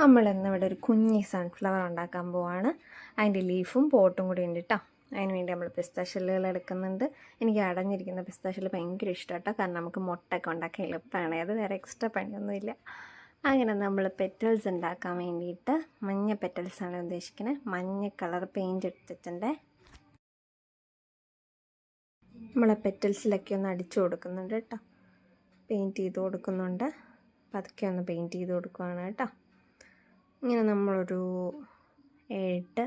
നമ്മളിന്ന് ഇവിടെ ഒരു കുഞ്ഞി സൺഫ്ലവർ ഉണ്ടാക്കാൻ പോവാണ്. അതിൻ്റെ ലീഫും പോട്ടും കൂടി ഉണ്ട് കേട്ടോ. അതിന് വേണ്ടി നമ്മൾ പിസ്താഷ്യല്ലുകൾ എടുക്കുന്നുണ്ട്. എനിക്ക് അടഞ്ഞിരിക്കുന്ന പിസ്താഷ്യല്ല് ഭയങ്കര ഇഷ്ടം കേട്ടോ, കാരണം നമുക്ക് മുട്ടയൊക്കെ ഉണ്ടാക്കാൻ എളുപ്പമാണ്. അത് വേറെ എക്സ്ട്രാ പണിയൊന്നുമില്ല. അങ്ങനെ നമ്മൾ പെറ്റൽസ് ഉണ്ടാക്കാൻ വേണ്ടിയിട്ട് മഞ്ഞ പെറ്റൽസാണ് ഉദ്ദേശിക്കുന്നത്. മഞ്ഞ കളർ പെയിൻറ്റ് എടുത്തിട്ടുണ്ട്. നമ്മളെ പെറ്റൽസിലൊക്കെ ഒന്ന് അടിച്ചു കൊടുക്കുന്നുണ്ട് കേട്ടോ, പെയിൻറ്റ് ചെയ്ത് കൊടുക്കുന്നുണ്ട്. പതുക്കെ ഒന്ന് പെയിൻറ്റ് ചെയ്ത് കൊടുക്കുകയാണ് കേട്ടോ. ഇങ്ങനെ നമ്മളൊരു 8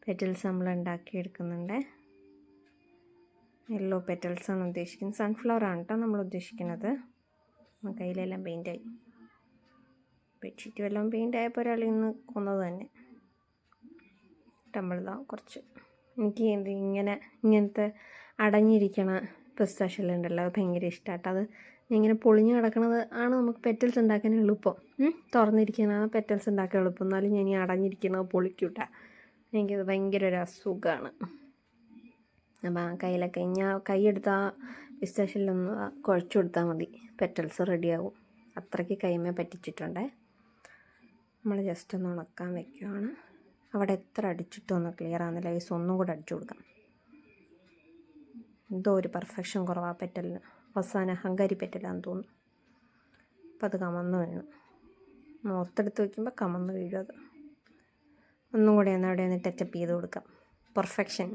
പെറ്റൽസ് നമ്മൾ ഉണ്ടാക്കിയെടുക്കുന്നുണ്ട്. യെല്ലോ പെറ്റൽസാണ് ഉദ്ദേശിക്കുന്നത്. സൺഫ്ലവറാണ് കേട്ടോ നമ്മൾ ഉദ്ദേശിക്കുന്നത്. കയ്യിലെല്ലാം പെയിൻ്റായി. ബെഡ്ഷീറ്റ് വല്ലതും പെയിൻ്റ് ആയപ്പോൾ ഒരാൾ ഇന്ന് കൊന്നത് തന്നെ. നമ്മളിതാ കുറച്ച് എനിക്ക് ഇങ്ങനത്തെ അടഞ്ഞിരിക്കണ പിസ്താഷ്യല്ലുണ്ടല്ലോ, അത് ഭയങ്കര ഇഷ്ടമാട്ടോ. അത് ഇങ്ങനെ പൊളിഞ്ഞ് കിടക്കണത് ആണ് നമുക്ക് പെറ്റൽസ് ഉണ്ടാക്കാൻ എളുപ്പം. തുറന്നിരിക്കണതാണ് പെറ്റൽസ് ഉണ്ടാക്കാൻ എളുപ്പം. എന്നാലും ഞാൻ ഈ അടഞ്ഞിരിക്കുന്നത് പൊളിക്കൂട്ട. എനിക്കത് ഭയങ്കര ഒരു അസുഖമാണ്. അപ്പം ആ കയ്യിലൊക്കെ ഞാൻ കൈയെടുത്ത് ആ പിസ്താഷ്യല്ലൊന്ന് കുഴച്ചു കൊടുത്താൽ മതി, പെറ്റൽസ് റെഡിയാവും. അത്രയ്ക്ക് കൈമേ പറ്റിച്ചിട്ടുണ്ടേ. നമ്മൾ ജസ്റ്റ് ഒന്ന് ഉണക്കാൻ വെക്കുകയാണ്. അവിടെ എത്ര അടിച്ചിട്ടൊന്നും ക്ലിയർ ആകുന്നില്ല. ഗൈസ് ഒന്നും കൂടെ അടിച്ചു കൊടുക്കാം. എന്തോ ഒരു പെർഫെക്ഷൻ കുറവാണ് പെറ്റലിന്. അവസാനം ഹങ്കാരി പെറ്റലാന്ന് തോന്നുന്നു. അപ്പം അത് കമന്ന് വീണു. ഓർത്തെടുത്ത് വയ്ക്കുമ്പോൾ കമന്ന് വീഴും. അത് ഒന്നും കൂടെ ഒന്ന് അവിടെ ഒന്ന് ടച്ചപ്പ് ചെയ്ത് കൊടുക്കാം. പെർഫെക്ഷൻ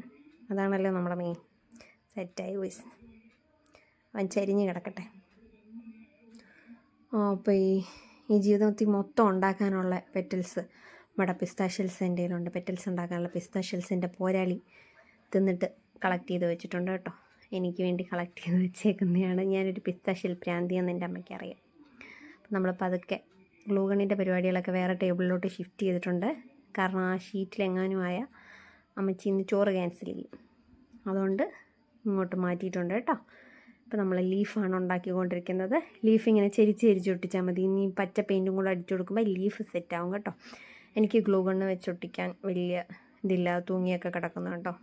അതാണല്ലോ നമ്മുടെ മെയിൻ. സെറ്റായി വോയിസ് അവൻ ചരിഞ്ഞ് കിടക്കട്ടെ. അപ്പോൾ ഈ ജീവിതത്തിൽ മൊത്തം ഉണ്ടാക്കാനുള്ള പെറ്റൽസ് നമ്മുടെ പിസ്താഷ്യൽസിൻ്റെ കയ്യിലുണ്ട്. പെറ്റൽസ് ഉണ്ടാക്കാനുള്ള പിസ്താഷ്യൽസിൻ്റെ പോരാളി തിന്നിട്ട് കളക്ട് ചെയ്ത് വെച്ചിട്ടുണ്ട് കേട്ടോ. എനിക്ക് വേണ്ടി കളക്ട് ചെയ്ത് വെച്ചേക്കുന്നതാണ്. ഞാനൊരു പിസ്താഷ്യൽ പ്രാന്തിയെന്ന് എൻ്റെ അമ്മയ്ക്ക് അറിയാം. അപ്പം നമ്മൾ പതുക്കെ ഗ്ലൂഗണിൻ്റെ പരിപാടികളൊക്കെ വേറെ ടേബിളിലോട്ട് ഷിഫ്റ്റ് ചെയ്തിട്ടുണ്ട്. കാരണം ആ ഷീറ്റിലെങ്ങാനും ആയ അമ്മച്ചി ഇന്ന് ചോറ് ക്യാൻസൽ ചെയ്യും. അതുകൊണ്ട് ഇങ്ങോട്ട് മാറ്റിയിട്ടുണ്ട് കേട്ടോ. അപ്പോൾ നമ്മൾ ലീഫാണ് ഉണ്ടാക്കിക്കൊണ്ടിരിക്കുന്നത്. ലീഫ് ഇങ്ങനെ ചെരിച്ച് ഒട്ടിച്ചാൽ മതി. ഇനി പച്ച പെയിൻറ്റും കൂടെ അടിച്ചു കൊടുക്കുമ്പോൾ ലീഫ് സെറ്റാവും കേട്ടോ. എനിക്ക് ഗ്ലൂഗണ്ണ് വെച്ചൊട്ടിക്കാൻ വലിയ ഇതില്ല, തൂങ്ങിയൊക്കെ കിടക്കുന്നു കേട്ടോ.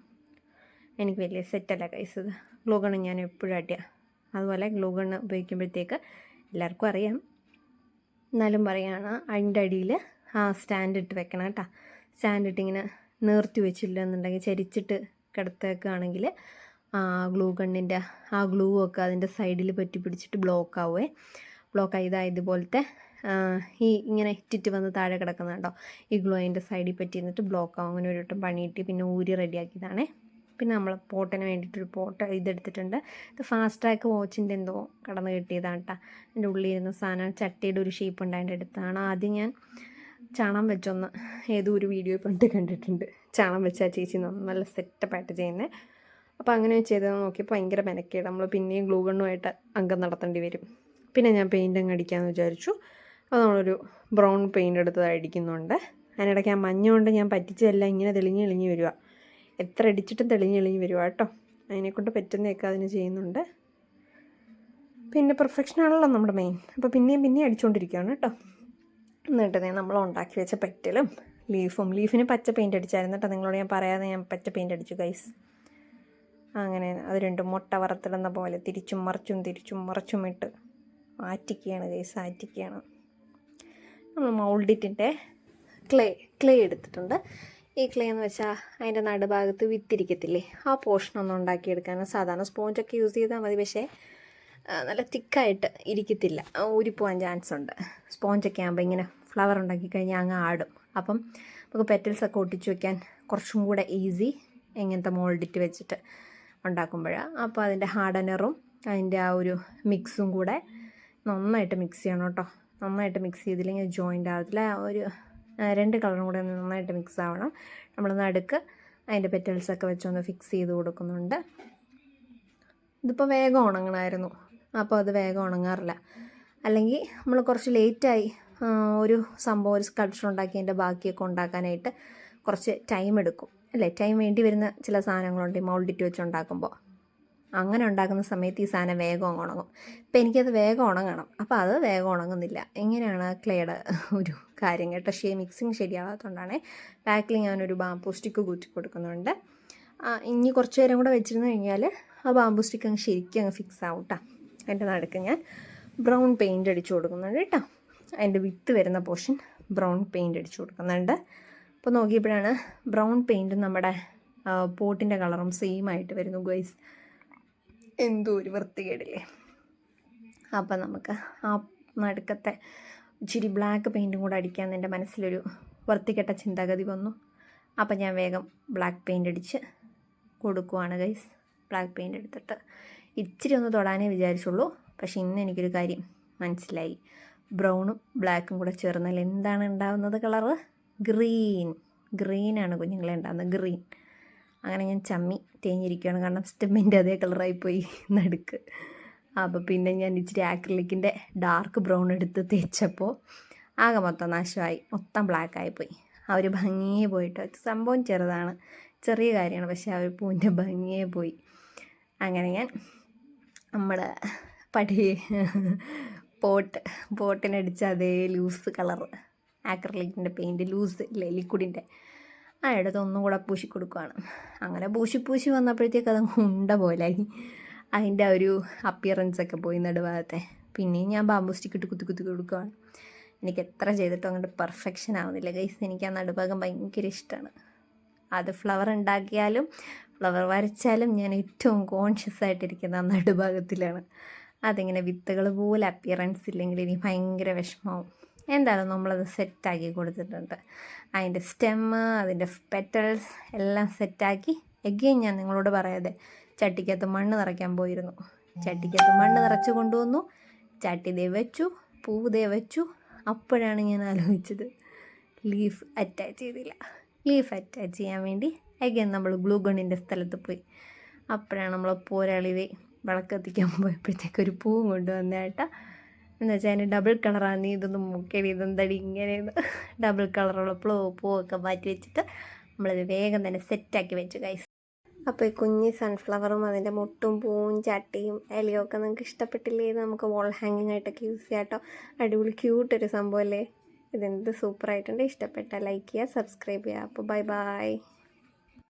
എനിക്ക് വലിയ സെറ്റല്ല കൈസ്. ഇത് ഗ്ലൂഗണ്ണ് ഞാൻ എപ്പോഴും അടിയാ. അതുപോലെ ഗ്ലൂഗണ്ണ് ഉപയോഗിക്കുമ്പോഴത്തേക്ക് എല്ലാവർക്കും അറിയാം, എന്നാലും പറയുകയാണ്, അതിൻ്റെ അടിയിൽ ആ സ്റ്റാൻഡ് ഇട്ട് വെക്കണം കേട്ടോ. സ്റ്റാൻഡ് ഇട്ട് ഇങ്ങനെ നിർത്തി വെച്ചില്ല എന്നുണ്ടെങ്കിൽ ചരിച്ചിട്ട് കിടത്തേക്കാണെങ്കിൽ ഗ്ലൂഗണ്ണിൻ്റെ ആ ഗ്ലൂ ഒക്കെ അതിൻ്റെ സൈഡിൽ പറ്റി പിടിച്ചിട്ട് ബ്ലോക്ക് ഇതുപോലത്തെ ഇങ്ങനെ ഇറ്റിറ്റ് വന്ന് താഴെ കിടക്കുന്ന കേട്ടോ. ഈ ഗ്ലൂ അതിൻ്റെ സൈഡിൽ പറ്റി ഇരുന്നിട്ട് ബ്ലോക്ക് ആവും. അങ്ങനെ ഒരു വട്ടം പണിയിട്ട് പിന്നെ ഊരി റെഡിയാക്കിയതാണേ. പിന്നെ നമ്മൾ പോട്ടിന് വേണ്ടിയിട്ടൊരു പോട്ട് ഇതെടുത്തിട്ടുണ്ട്. ഇത് ഫാസ്റ്റ് ട്രാക്ക് വാച്ചിൻ്റെ എന്തോ കടന്ന് കിട്ടിയതാണ് കേട്ടോ. എൻ്റെ ഉള്ളിലിരുന്ന സാധനം ചട്ടിയുടെ ഒരു ഷേപ്പ് ഉണ്ടായിട്ട് എടുത്താണ്. ആദ്യം ഞാൻ ചാണം വെച്ചൊന്ന് ഏതോ ഒരു വീഡിയോ പണ്ട് കണ്ടിട്ടുണ്ട്. ചാണം വെച്ച ആ ചേച്ചി നല്ല സെറ്റപ്പായിട്ട് ചെയ്യുന്നത്. അപ്പോൾ അങ്ങനെ ചെയ്തതെന്ന് നോക്കിയപ്പോൾ ഭയങ്കര മെനക്കേട്. നമ്മൾ പിന്നെയും ഗ്ലൂഗണ്ണുമായിട്ട് അംഗം നടത്തേണ്ടി വരും. പിന്നെ ഞാൻ പെയിൻ്റ് അങ്ങ് അടിക്കാമെന്ന് വിചാരിച്ചു. അപ്പോൾ നമ്മളൊരു ബ്രൗൺ പെയിൻ്റ് എടുത്തത് അടിക്കുന്നുണ്ട്. അതിനിടയ്ക്ക് ആ മഞ്ഞ കൊണ്ട് ഞാൻ പറ്റിച്ചതെല്ലാം ഇങ്ങനെ തെളിഞ്ഞ് വരിക. എത്ര അടിച്ചിട്ടും തെളിഞ്ഞ് വരിക കേട്ടോ. അതിനെക്കൊണ്ട് പറ്റുന്നതൊക്കെ അതിന് ചെയ്യുന്നുണ്ട്. പിന്നെ പെർഫെക്ഷനാണല്ലോ നമ്മുടെ മെയിൻ. അപ്പോൾ പിന്നെയും അടിച്ചുകൊണ്ടിരിക്കുകയാണ് കേട്ടോ. എന്നിട്ട് നമ്മൾ ഉണ്ടാക്കി വെച്ച പെറ്റലും ലീഫിന് പച്ച പെയിൻ്റ് അടിച്ചായിരുന്നു കേട്ടോ. നിങ്ങളോട് ഞാൻ പറയാതെ ഞാൻ പച്ച പെയിൻ്റ് അടിച്ചു ഗൈസ്. അങ്ങനെ അത് രണ്ടും മുട്ട വറുത്തിടുന്ന പോലെ തിരിച്ചും മറിച്ചും ഇട്ട് ആറ്റിക്കുകയാണ് ഗൈസ്, ആറ്റിക്കുകയാണ്. നമ്മൾ മൗൾഡിറ്റിൻ്റെ ക്ലേ എടുത്തിട്ടുണ്ട്. ഈ ക്ലേ എന്ന് വെച്ചാൽ അതിൻ്റെ നടുഭാഗത്ത് വിത്തിരിക്കത്തില്ലേ, ആ പോർഷനൊന്നും ഉണ്ടാക്കിയെടുക്കാൻ സാധാരണ സ്പോഞ്ചൊക്കെ യൂസ് ചെയ്താൽ മതി. പക്ഷേ നല്ല തിക്കായിട്ട് ഇരിക്കത്തില്ല, ഊരിപ്പോവാൻ ചാൻസ് ഉണ്ട്. സ്പോഞ്ചൊക്കെ ആകുമ്പോൾ ഇങ്ങനെ ഫ്ലവർ ഉണ്ടാക്കി കഴിഞ്ഞാൽ അങ്ങ് ആടും. അപ്പം നമുക്ക് പെറ്റൽസൊക്കെ ഒട്ടിച്ച് വയ്ക്കാൻ കുറച്ചും കൂടെ ഈസി ഇങ്ങനത്തെ മോൾഡിറ്റ് വെച്ചിട്ട് ഉണ്ടാക്കുമ്പോഴാണ്. അപ്പോൾ അതിൻ്റെ ഹാർഡനറും അതിൻ്റെ ആ ഒരു മിക്സും കൂടെ നന്നായിട്ട് മിക്സ് ചെയ്യണം കേട്ടോ. നന്നായിട്ട് മിക്സ് ചെയ്തില്ലെങ്കിൽ ജോയിൻ്റ് ആവത്തില്ല. ഒരു 2 കളറും കൂടെ നന്നായിട്ട് മിക്സ് ആവണം. നമ്മൾ നടുക്ക് അതിൻ്റെ പെറ്റൽസൊക്കെ വെച്ചൊന്ന് ഫിക്സ് ചെയ്ത് കൊടുക്കുന്നുണ്ട്. ഇതിപ്പോൾ വേഗം ഉണങ്ങണമായിരുന്നു, അപ്പോൾ അത് വേഗം ഉണങ്ങാറില്ല. അല്ലെങ്കിൽ നമ്മൾ കുറച്ച് ലേറ്റായി ഒരു സംഭവം, ഒരു സ്കൾപ്ചർ ഉണ്ടാക്കിയതിൻ്റെ ബാക്കിയൊക്കെ ഉണ്ടാക്കാനായിട്ട് കുറച്ച് ടൈം എടുക്കും അല്ലേ. ടൈം വേണ്ടി വരുന്ന ചില സാധനങ്ങളുണ്ട് ഈ മൗൾഡിറ്റ് വെച്ച് ഉണ്ടാക്കുമ്പോൾ. അങ്ങനെ ഉണ്ടാക്കുന്ന സമയത്ത് ഈ സാധനം വേഗം ഉണങ്ങും. ഇപ്പം എനിക്കത് വേഗം ഉണങ്ങണം, അപ്പോൾ അത് വേഗം ഉണങ്ങുന്നില്ല. എങ്ങനെയാണ് ക്ലേയുടെ ഒരു കാര്യം കേട്ടോ. മിക്സിങ് ശരിയാവാത്തതുകൊണ്ടാണ്. ബാക്കിൽ ഞാനൊരു ബാംബൂ സ്റ്റിക്ക് കുത്തി കൊടുക്കുന്നുണ്ട്. ഇനി കുറച്ച് നേരം കൂടെ വെച്ചിരുന്നു കഴിഞ്ഞാൽ ആ ബാംബൂ സ്റ്റിക്ക് അങ്ങ് ശരിക്കും അങ്ങ് ഫിക്സ് ആവും കേട്ടോ. അതിൻ്റെ നടുക്ക് ഞാൻ ബ്രൗൺ പെയിൻ്റ് അടിച്ചു കൊടുക്കുന്നുണ്ട് കേട്ടോ. അതിൻ്റെ വിത്ത് വരുന്ന പോർഷൻ ബ്രൗൺ പെയിൻ്റ് അടിച്ചു കൊടുക്കുന്നുണ്ട്. അപ്പോൾ നോക്കിയപ്പോഴാണ് ബ്രൗൺ പെയിൻറ്റും നമ്മുടെ പോട്ടിൻ്റെ കളറും സെയിം ആയിട്ട് വരുന്നു ഗൈസ്. എന്തോ ഒരു വൃത്തികേടില്ലേ. അപ്പം നമുക്ക് ആ നടുക്കത്തെ ഇച്ചിരി ബ്ലാക്ക് പെയിൻറ്റും കൂടെ അടിക്കാമെന്ന് എൻ്റെ മനസ്സിലൊരു വൃത്തികെട്ട ചിന്താഗതി വന്നു. അപ്പം ഞാൻ വേഗം ബ്ലാക്ക് പെയിൻ്റ് അടിച്ച് കൊടുക്കുവാണ് ഗൈസ്. ബ്ലാക്ക് പെയിൻ്റ് എടുത്തിട്ട് ഇച്ചിരി ഒന്ന് തൊടാനേ വിചാരിച്ചുള്ളൂ. പക്ഷേ ഇന്ന് എനിക്കൊരു കാര്യം മനസ്സിലായി, ബ്രൗണും ബ്ലാക്കും കൂടെ ചേർന്നാൽ എന്താണ് ഉണ്ടാകുന്നത് കളറ്? ഗ്രീനാണ് കുഞ്ഞുങ്ങളെ ഉണ്ടാകുന്നത്, ഗ്രീൻ. അങ്ങനെ ഞാൻ ചമ്മി തേഞ്ഞിരിക്കുകയാണ്, കാരണം സ്റ്റെമ്മിൻ്റെ അതേ കളറായിപ്പോയി നടുക്ക്. അപ്പോൾ പിന്നെ ഞാൻ ഇച്ചിരി ആക്രിലിക്കിൻ്റെ ഡാർക്ക് ബ്രൗൺ എടുത്ത് തേച്ചപ്പോൾ ആകെ മൊത്തം നാശമായി, മൊത്തം ബ്ലാക്കായിപ്പോയി. ആ ഒരു ഭംഗിയെ പോയിട്ട്, സംഭവം ചെറുതാണ്, ചെറിയ കാര്യമാണ്, പക്ഷേ ആ ഒരു പൂവിൻ്റെ ഭംഗിയെ പോയി. അങ്ങനെ ഞാൻ നമ്മുടെ പോട്ടിനടിച്ച അതേ ലൂസ് കളറ് ആക്രിലിക്കിൻ്റെ പെയിൻറ്റ്, ലൂസ് ഇല്ലേ ലിക്വിഡിൻ്റെ, ആ എടുത്ത് ഒന്നും കൂടെ പൂശി കൊടുക്കുകയാണ്. അങ്ങനെ പൂശി വന്നപ്പോഴത്തേക്ക് അതങ്ങ് ഉണ്ട പോലായി. അതിൻ്റെ ആ ഒരു അപ്പിയറൻസൊക്കെ പോയി നടുഭാഗത്തെ. പിന്നെയും ഞാൻ ബാമ്പു സ്റ്റിക്ക് ഇട്ട് കുത്തി കൊടുക്കുകയാണ്. എനിക്ക് എത്ര ചെയ്തിട്ടും അങ്ങോട്ട് പെർഫെക്ഷൻ ആവുന്നില്ല ഗൈസ്. എനിക്ക് ആ നടുഭാഗം ഭയങ്കര ഇഷ്ടമാണ്. അത് ഫ്ലവർ ഉണ്ടാക്കിയാലും ഫ്ലവർ വരച്ചാലും ഞാൻ ഏറ്റവും കോൺഷ്യസ് ആയിട്ടിരിക്കുന്ന ആ നടുഭാഗത്തിലാണ്. അതിങ്ങനെ വിത്തുകൾ പോലെ അപ്പിയറൻസ് ഇല്ലെങ്കിൽ എനിക്ക് ഭയങ്കര വിഷമമാവും. എന്തായാലും നമ്മളത് സെറ്റാക്കി കൊടുത്തിട്ടുണ്ട്. അതിൻ്റെ സ്റ്റെമ്മ്, അതിൻ്റെ പെറ്റൽസ് എല്ലാം സെറ്റാക്കി. എഗെയിൻ ഞാൻ നിങ്ങളോട് പറയാതെ ചട്ടിക്കകത്ത് മണ്ണ് നിറയ്ക്കാൻ പോയിരുന്നു. ചട്ടിക്കകത്ത് മണ്ണ് നിറച്ച് കൊണ്ടുവന്നു, ചട്ടി ദേ വെച്ചു, പൂവ് ദേ വെച്ചു. അപ്പോഴാണ് ഞാൻ ആലോചിച്ചത് ലീഫ് അറ്റാച്ച് ചെയ്തില്ല. ലീഫ് അറ്റാച്ച് ചെയ്യാൻ വേണ്ടി എഗെയിൻ നമ്മൾ ഗ്ലൂ ഗണ്ണിൻ്റെ സ്ഥലത്ത് പോയി. അപ്പോഴാണ് നമ്മൾ പോരാളി വിളക്ക് കത്തിക്കാൻ പോയപ്പോഴത്തേക്ക് ഒരു പൂവും കൊണ്ടുവന്ന ഏട്ടാ. എന്ന് വെച്ചാൽ അതിന് ഡബിൾ കളറാണ്, നീ ഇതൊന്നും മുക്കടി, ഇതെന്തടി ഇങ്ങനെയെന്ന്. ഡബിൾ കളറുള്ള പൂവൊക്കെ മാറ്റി വെച്ചിട്ട് നമ്മളത് വേഗം തന്നെ സെറ്റാക്കി വെച്ചു ഗൈസ്. അപ്പോൾ ഈ കുഞ്ഞി സൺഫ്ലവറും അതിൻ്റെ മുട്ടും പൂവും ചട്ടിയും ഇലയും ഒക്കെ നിങ്ങൾക്ക് ഇഷ്ടപ്പെട്ടില്ലേ? ഇത് നമുക്ക് വാൾ ഹാങ്ങിങ് ആയിട്ടൊക്കെ യൂസ് ചെയ്യാം കേട്ടോ. അടിപൊളി ക്യൂട്ടൊരു സംഭവമല്ലേ? ഇതെന്ത് സൂപ്പറായിട്ടുണ്ട്. ഇഷ്ടപ്പെട്ടാൽ ലൈക്ക് ചെയ്യുക, സബ്സ്ക്രൈബ് ചെയ്യുക. അപ്പോൾ ബൈ.